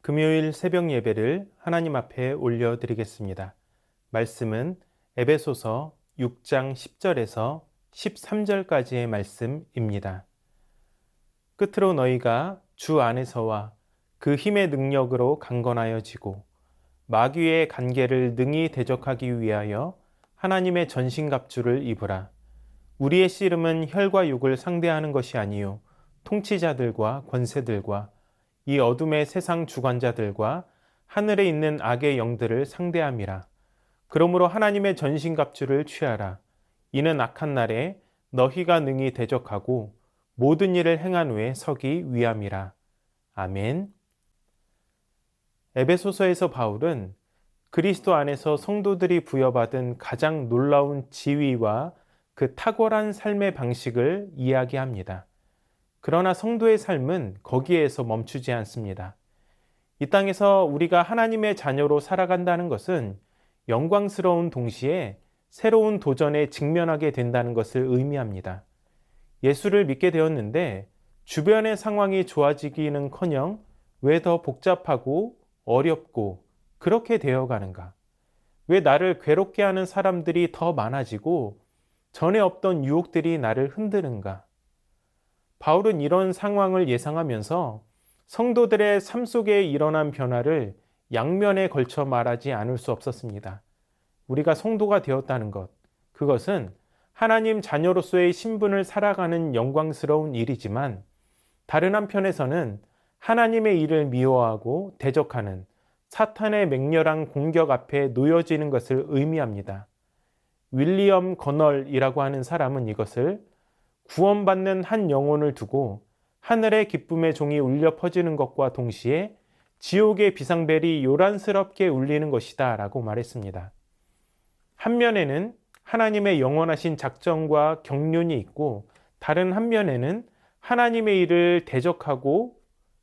금요일 새벽 예배를 하나님 앞에 올려드리겠습니다. 말씀은 에베소서 6장 10절에서 13절까지의 말씀입니다. 끝으로 너희가 주 안에서와 그 힘의 능력으로 강건하여지고 마귀의 간계를 능히 대적하기 위하여 하나님의 전신갑주를 입으라. 우리의 씨름은 혈과 육을 상대하는 것이 아니요 통치자들과 권세들과 이 어둠의 세상 주관자들과 하늘에 있는 악의 영들을 상대함이라. 그러므로 하나님의 전신갑주를 취하라. 이는 악한 날에 너희가 능히 대적하고 모든 일을 행한 후에 서기 위함이라. 아멘. 에베소서에서 바울은 그리스도 안에서 성도들이 부여받은 가장 놀라운 지위와 그 탁월한 삶의 방식을 이야기합니다. 그러나 성도의 삶은 거기에서 멈추지 않습니다. 이 땅에서 우리가 하나님의 자녀로 살아간다는 것은 영광스러운 동시에 새로운 도전에 직면하게 된다는 것을 의미합니다. 예수를 믿게 되었는데 주변의 상황이 좋아지기는커녕 왜 더 복잡하고 어렵고 그렇게 되어가는가? 왜 나를 괴롭게 하는 사람들이 더 많아지고 전에 없던 유혹들이 나를 흔드는가? 바울은 이런 상황을 예상하면서 성도들의 삶 속에 일어난 변화를 양면에 걸쳐 말하지 않을 수 없었습니다. 우리가 성도가 되었다는 것, 그것은 하나님 자녀로서의 신분을 살아가는 영광스러운 일이지만 다른 한편에서는 하나님의 일을 미워하고 대적하는 사탄의 맹렬한 공격 앞에 놓여지는 것을 의미합니다. 윌리엄 거널이라고 하는 사람은 이것을 구원받는 한 영혼을 두고 하늘의 기쁨의 종이 울려 퍼지는 것과 동시에 지옥의 비상벨이 요란스럽게 울리는 것이다 라고 말했습니다. 한면에는 하나님의 영원하신 작정과 경륜이 있고 다른 한면에는 하나님의 일을 대적하고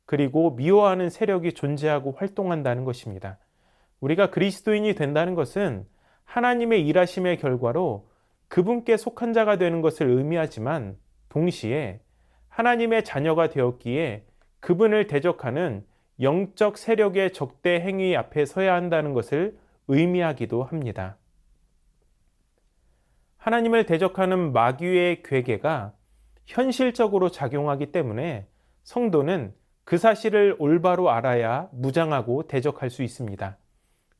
그리고 미워하는 세력이 존재하고 활동한다는 것입니다. 우리가 그리스도인이 된다는 것은 하나님의 일하심의 결과로 그분께 속한 자가 되는 것을 의미하지만 동시에 하나님의 자녀가 되었기에 그분을 대적하는 영적 세력의 적대 행위 앞에 서야 한다는 것을 의미하기도 합니다. 하나님을 대적하는 마귀의 괴계가 현실적으로 작용하기 때문에 성도는 그 사실을 올바로 알아야 무장하고 대적할 수 있습니다.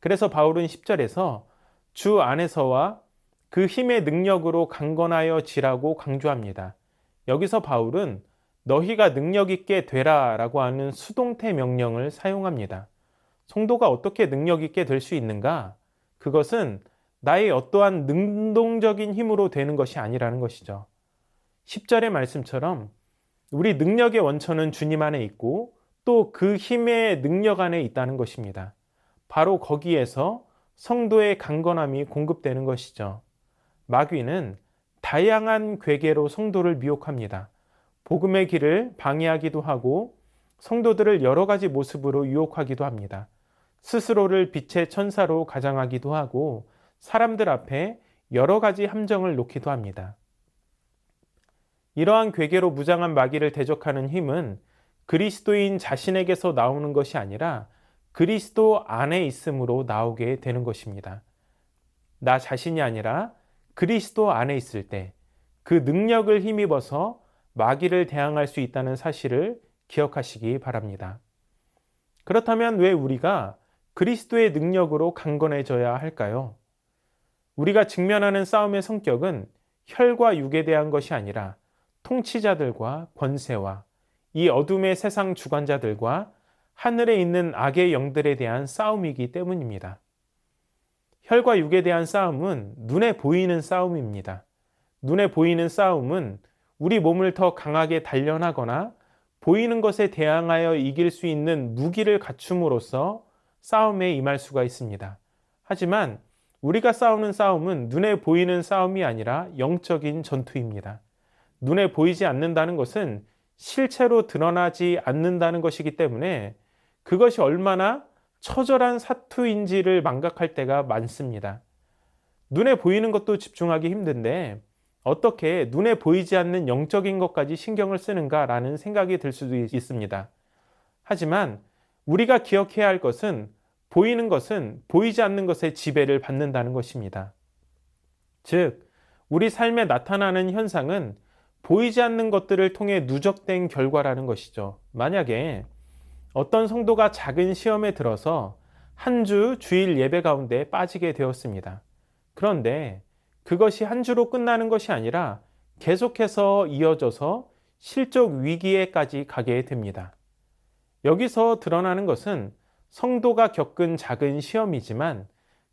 그래서 바울은 10절에서 주 안에서와 그 힘의 능력으로 강건하여 지라고 강조합니다. 여기서 바울은 너희가 능력 있게 되라 라고 하는 수동태 명령을 사용합니다. 성도가 어떻게 능력 있게 될 수 있는가? 그것은 나의 어떠한 능동적인 힘으로 되는 것이 아니라는 것이죠. 10절의 말씀처럼 우리 능력의 원천은 주님 안에 있고 또 그 힘의 능력 안에 있다는 것입니다. 바로 거기에서 성도의 강건함이 공급되는 것이죠. 마귀는 다양한 괴계로 성도를 미혹합니다. 복음의 길을 방해하기도 하고 성도들을 여러 가지 모습으로 유혹하기도 합니다. 스스로를 빛의 천사로 가장하기도 하고 사람들 앞에 여러 가지 함정을 놓기도 합니다. 이러한 괴계로 무장한 마귀를 대적하는 힘은 그리스도인 자신에게서 나오는 것이 아니라 그리스도 안에 있음으로 나오게 되는 것입니다. 나 자신이 아니라 그리스도 안에 있을 때 그 능력을 힘입어서 마귀를 대항할 수 있다는 사실을 기억하시기 바랍니다. 그렇다면 왜 우리가 그리스도의 능력으로 강건해져야 할까요? 우리가 직면하는 싸움의 성격은 혈과 육에 대한 것이 아니라 통치자들과 권세와 이 어둠의 세상 주관자들과 하늘에 있는 악의 영들에 대한 싸움이기 때문입니다. 혈과 육에 대한 싸움은 눈에 보이는 싸움입니다. 눈에 보이는 싸움은 우리 몸을 더 강하게 단련하거나 보이는 것에 대항하여 이길 수 있는 무기를 갖춤으로써 싸움에 임할 수가 있습니다. 하지만 우리가 싸우는 싸움은 눈에 보이는 싸움이 아니라 영적인 전투입니다. 눈에 보이지 않는다는 것은 실체로 드러나지 않는다는 것이기 때문에 그것이 얼마나 처절한 사투인지를 망각할 때가 많습니다. 눈에 보이는 것도 집중하기 힘든데 어떻게 눈에 보이지 않는 영적인 것까지 신경을 쓰는가라는 생각이 들 수도 있습니다. 하지만 우리가 기억해야 할 것은 보이는 것은 보이지 않는 것의 지배를 받는다는 것입니다. 즉, 우리 삶에 나타나는 현상은 보이지 않는 것들을 통해 누적된 결과라는 것이죠. 만약에 어떤 성도가 작은 시험에 들어서 한 주 주일 예배 가운데 빠지게 되었습니다. 그런데 그것이 한 주로 끝나는 것이 아니라 계속해서 이어져서 실적 위기에까지 가게 됩니다. 여기서 드러나는 것은 성도가 겪은 작은 시험이지만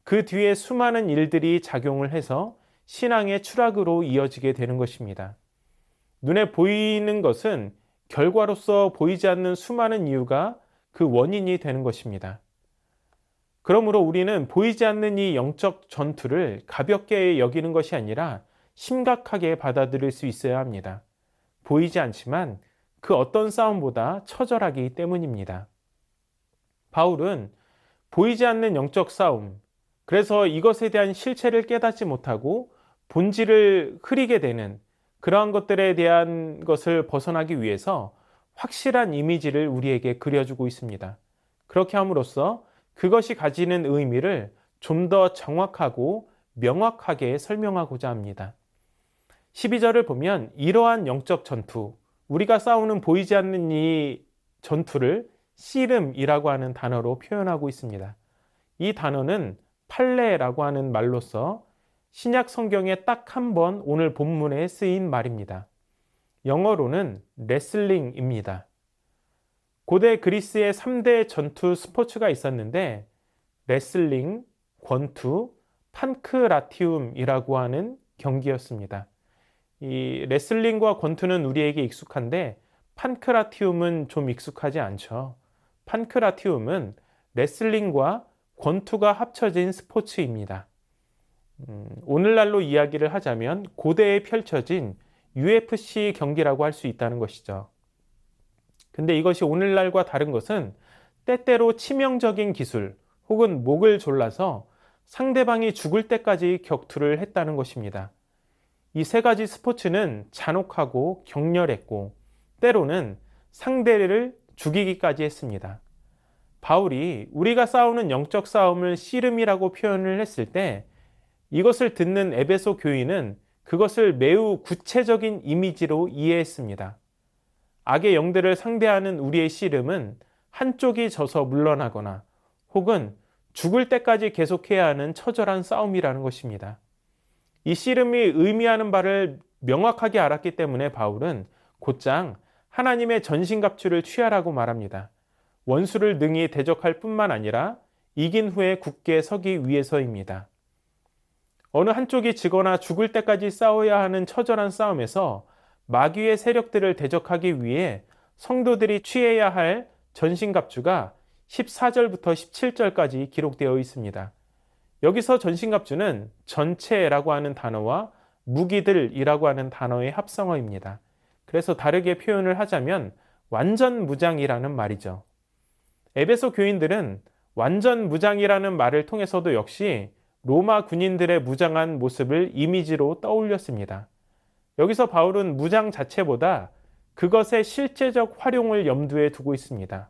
그 뒤에 수많은 일들이 작용을 해서 신앙의 추락으로 이어지게 되는 것입니다. 눈에 보이는 것은 결과로서 보이지 않는 수많은 이유가 그 원인이 되는 것입니다. 그러므로 우리는 보이지 않는 이 영적 전투를 가볍게 여기는 것이 아니라 심각하게 받아들일 수 있어야 합니다. 보이지 않지만 그 어떤 싸움보다 처절하기 때문입니다. 바울은 보이지 않는 영적 싸움, 그래서 이것에 대한 실체를 깨닫지 못하고 본질을 흐리게 되는 그러한 것들에 대한 것을 벗어나기 위해서 확실한 이미지를 우리에게 그려주고 있습니다. 그렇게 함으로써 그것이 가지는 의미를 좀 더 정확하고 명확하게 설명하고자 합니다. 12절을 보면 이러한 영적 전투, 우리가 싸우는 보이지 않는 이 전투를 씨름이라고 하는 단어로 표현하고 있습니다. 이 단어는 팔레라고 하는 말로서 신약 성경에 딱 한 번 오늘 본문에 쓰인 말입니다. 영어로는 레슬링입니다. 고대 그리스의 3대 전투 스포츠가 있었는데 레슬링, 권투, 판크라티움이라고 하는 경기였습니다. 이 레슬링과 권투는 우리에게 익숙한데 판크라티움은 좀 익숙하지 않죠. 판크라티움은 레슬링과 권투가 합쳐진 스포츠입니다. 오늘날로 이야기를 하자면 고대에 펼쳐진 UFC 경기라고 할 수 있다는 것이죠. 근데 이것이 오늘날과 다른 것은 때때로 치명적인 기술 혹은 목을 졸라서 상대방이 죽을 때까지 격투를 했다는 것입니다. 이 세 가지 스포츠는 잔혹하고 격렬했고 때로는 상대를 죽이기까지 했습니다. 바울이 우리가 싸우는 영적 싸움을 씨름이라고 표현을 했을 때 이것을 듣는 에베소 교인은 그것을 매우 구체적인 이미지로 이해했습니다. 악의 영들을 상대하는 우리의 씨름은 한쪽이 져서 물러나거나 혹은 죽을 때까지 계속해야 하는 처절한 싸움이라는 것입니다. 이 씨름이 의미하는 바를 명확하게 알았기 때문에 바울은 곧장 하나님의 전신갑주를 취하라고 말합니다. 원수를 능히 대적할 뿐만 아니라 이긴 후에 굳게 서기 위해서입니다. 어느 한쪽이 지거나 죽을 때까지 싸워야 하는 처절한 싸움에서 마귀의 세력들을 대적하기 위해 성도들이 취해야 할 전신갑주가 14절부터 17절까지 기록되어 있습니다. 여기서 전신갑주는 전체라고 하는 단어와 무기들이라고 하는 단어의 합성어입니다. 그래서 다르게 표현을 하자면 완전 무장이라는 말이죠. 에베소 교인들은 완전 무장이라는 말을 통해서도 역시 로마 군인들의 무장한 모습을 이미지로 떠올렸습니다. 여기서 바울은 무장 자체보다 그것의 실제적 활용을 염두에 두고 있습니다.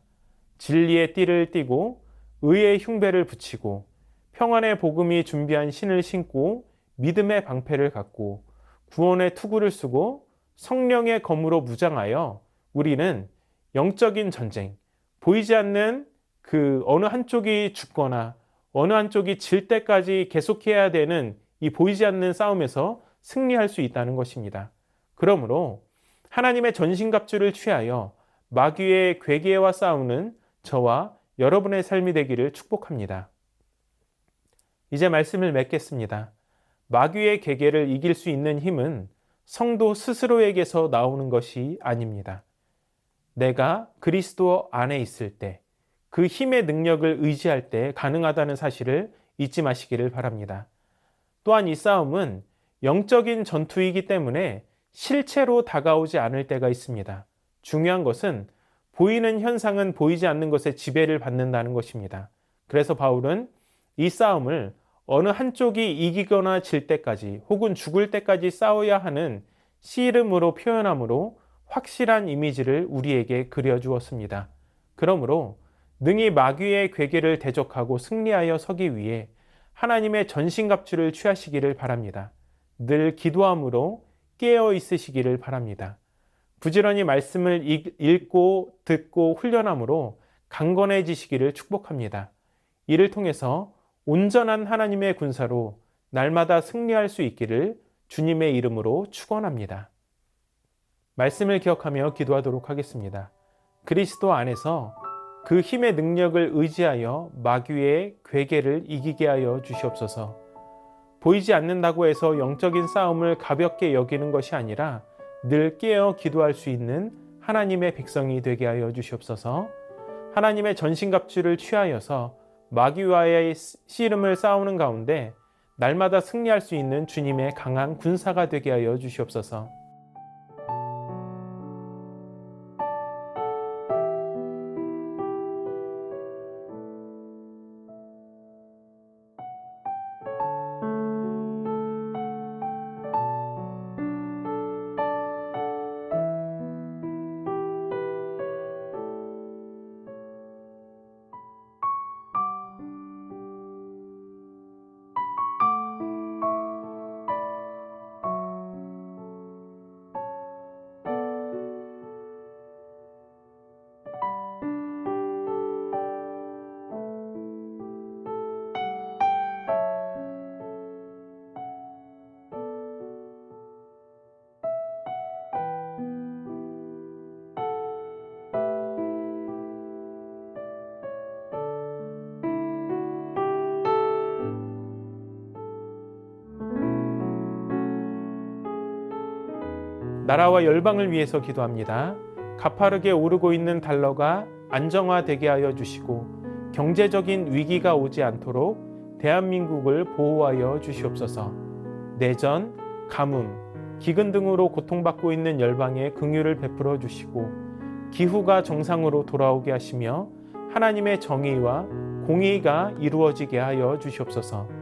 진리의 띠를 띠고 의의 흉배를 붙이고 평안의 복음이 준비한 신을 신고 믿음의 방패를 갖고 구원의 투구를 쓰고 성령의 검으로 무장하여 우리는 영적인 전쟁, 보이지 않는 그 어느 한쪽이 죽거나 어느 한쪽이 질 때까지 계속해야 되는 이 보이지 않는 싸움에서 승리할 수 있다는 것입니다. 그러므로 하나님의 전신갑주를 취하여 마귀의 괴계와 싸우는 저와 여러분의 삶이 되기를 축복합니다. 이제 말씀을 맺겠습니다. 마귀의 괴계를 이길 수 있는 힘은 성도 스스로에게서 나오는 것이 아닙니다. 내가 그리스도 안에 있을 때, 그 힘의 능력을 의지할 때 가능하다는 사실을 잊지 마시기를 바랍니다. 또한 이 싸움은 영적인 전투이기 때문에 실체로 다가오지 않을 때가 있습니다. 중요한 것은 보이는 현상은 보이지 않는 것에 지배를 받는다는 것입니다. 그래서 바울은 이 싸움을 어느 한쪽이 이기거나 질 때까지 혹은 죽을 때까지 싸워야 하는 씨름으로 표현함으로 확실한 이미지를 우리에게 그려주었습니다. 그러므로 능히 마귀의 괴계를 대적하고 승리하여 서기 위해 하나님의 전신갑주를 취하시기를 바랍니다. 늘 기도함으로 깨어 있으시기를 바랍니다. 부지런히 말씀을 읽고 듣고 훈련함으로 강건해지시기를 축복합니다. 이를 통해서 온전한 하나님의 군사로 날마다 승리할 수 있기를 주님의 이름으로 축원합니다. 말씀을 기억하며 기도하도록 하겠습니다. 그리스도 안에서 그 힘의 능력을 의지하여 마귀의 괴계를 이기게 하여 주시옵소서. 보이지 않는다고 해서 영적인 싸움을 가볍게 여기는 것이 아니라 늘 깨어 기도할 수 있는 하나님의 백성이 되게 하여 주시옵소서. 하나님의 전신갑주를 취하여서 마귀와의 씨름을 싸우는 가운데 날마다 승리할 수 있는 주님의 강한 군사가 되게 하여 주시옵소서. 나라와 열방을 위해서 기도합니다. 가파르게 오르고 있는 달러가 안정화되게 하여 주시고 경제적인 위기가 오지 않도록 대한민국을 보호하여 주시옵소서. 내전, 가뭄, 기근 등으로 고통받고 있는 열방에 긍휼을 베풀어 주시고 기후가 정상으로 돌아오게 하시며 하나님의 정의와 공의가 이루어지게 하여 주시옵소서.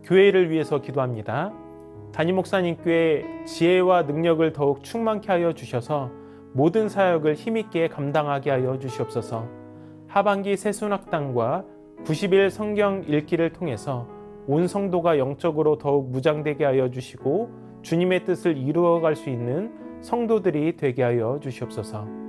교회를 위해서 기도합니다. 담임 목사님께 지혜와 능력을 더욱 충만케 하여 주셔서 모든 사역을 힘있게 감당하게 하여 주시옵소서. 하반기 새순학당과 90일 성경 읽기를 통해서 온 성도가 영적으로 더욱 무장되게 하여 주시고 주님의 뜻을 이루어갈 수 있는 성도들이 되게 하여 주시옵소서.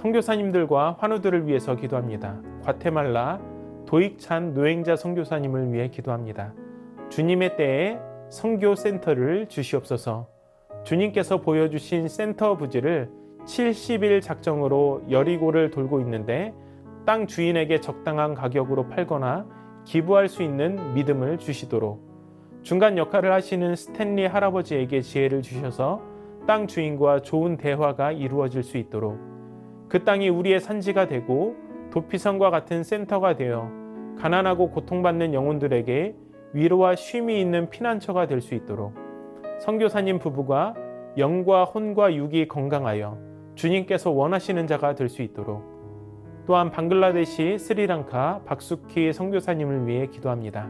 선교사님들과 환우들을 위해서 기도합니다. 과테말라 도익찬 노행자 선교사님을 위해 기도합니다. 주님의 때에 선교 센터를 주시옵소서. 주님께서 보여주신 센터 부지를 70일 작정으로 여리고를 돌고 있는데 땅 주인에게 적당한 가격으로 팔거나 기부할 수 있는 믿음을 주시도록, 중간 역할을 하시는 스탠리 할아버지에게 지혜를 주셔서 땅 주인과 좋은 대화가 이루어질 수 있도록, 그 땅이 우리의 산지가 되고 도피성과 같은 센터가 되어 가난하고 고통받는 영혼들에게 위로와 쉼이 있는 피난처가 될 수 있도록, 선교사님 부부가 영과 혼과 육이 건강하여 주님께서 원하시는 자가 될 수 있도록, 또한 방글라데시, 스리랑카 박수키 선교사님을 위해 기도합니다.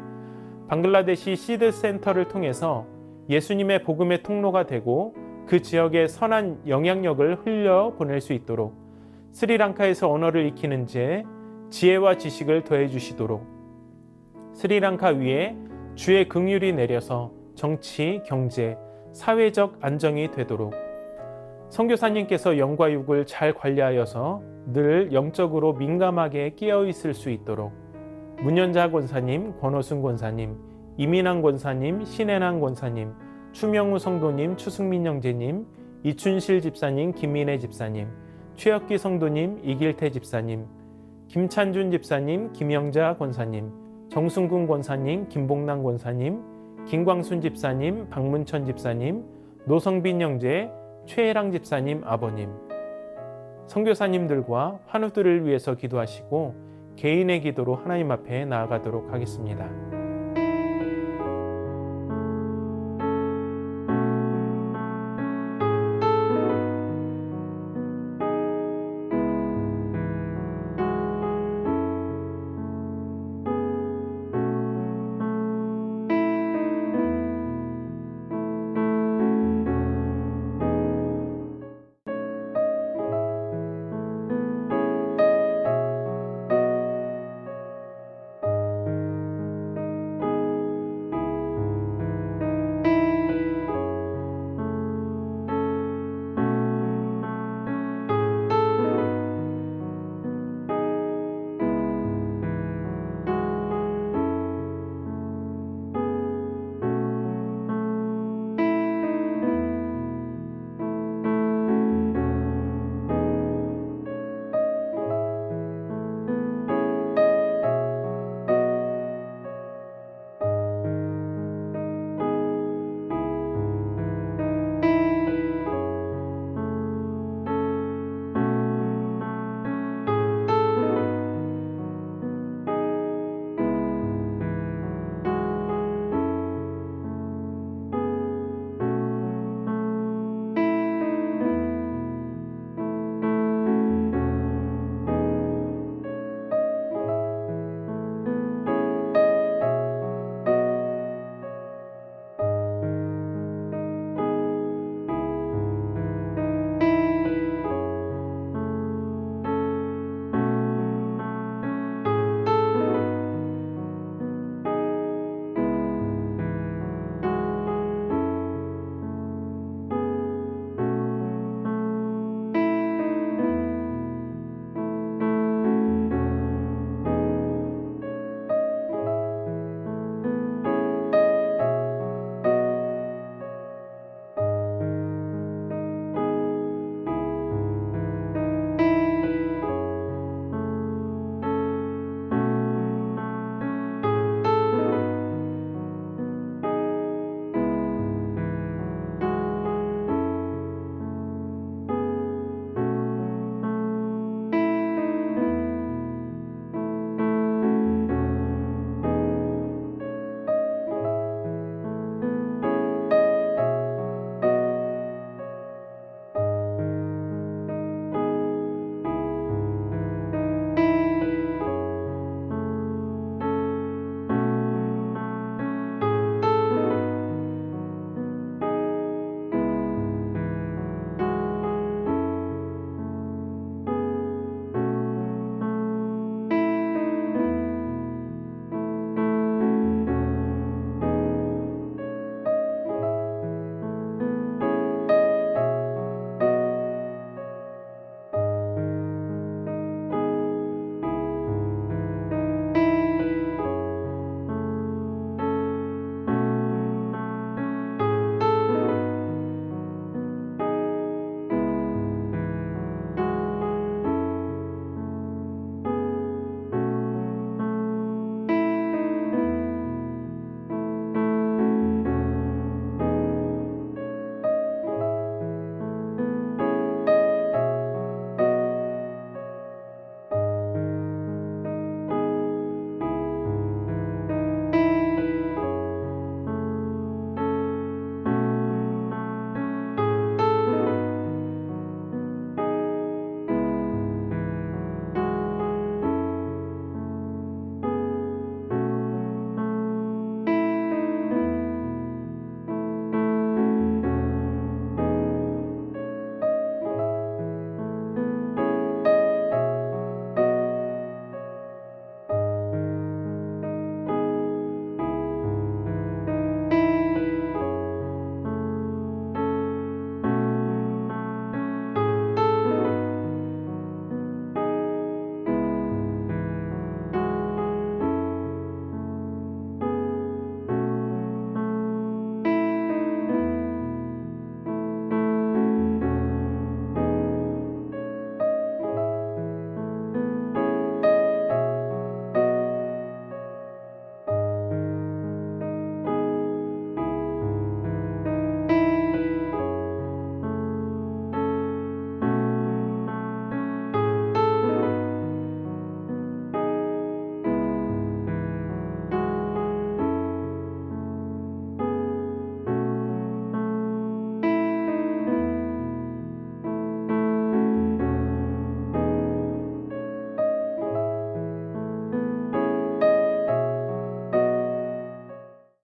방글라데시 시드 센터를 통해서 예수님의 복음의 통로가 되고 그 지역에 선한 영향력을 흘려 보낼 수 있도록, 스리랑카에서 언어를 익히는 지혜와 지식을 더해 주시도록, 스리랑카 위에 주의 긍휼이 내려서 정치, 경제, 사회적 안정이 되도록, 선교사님께서 영과 육을 잘 관리하여서 늘 영적으로 민감하게 깨어 있을 수 있도록, 문연자 권사님, 권호순 권사님, 이민환 권사님, 신혜남 권사님, 추명우 성도님, 추승민 형제님, 이춘실 집사님, 김민혜 집사님, 최혁기 성도님, 이길태 집사님, 김찬준 집사님, 김영자 권사님, 정순근 권사님, 김봉남 권사님, 김광순 집사님, 박문천 집사님, 노성빈 형제, 최혜랑 집사님 아버님, 선교사님들과 환우들을 위해서 기도하시고 개인의 기도로 하나님 앞에 나아가도록 하겠습니다.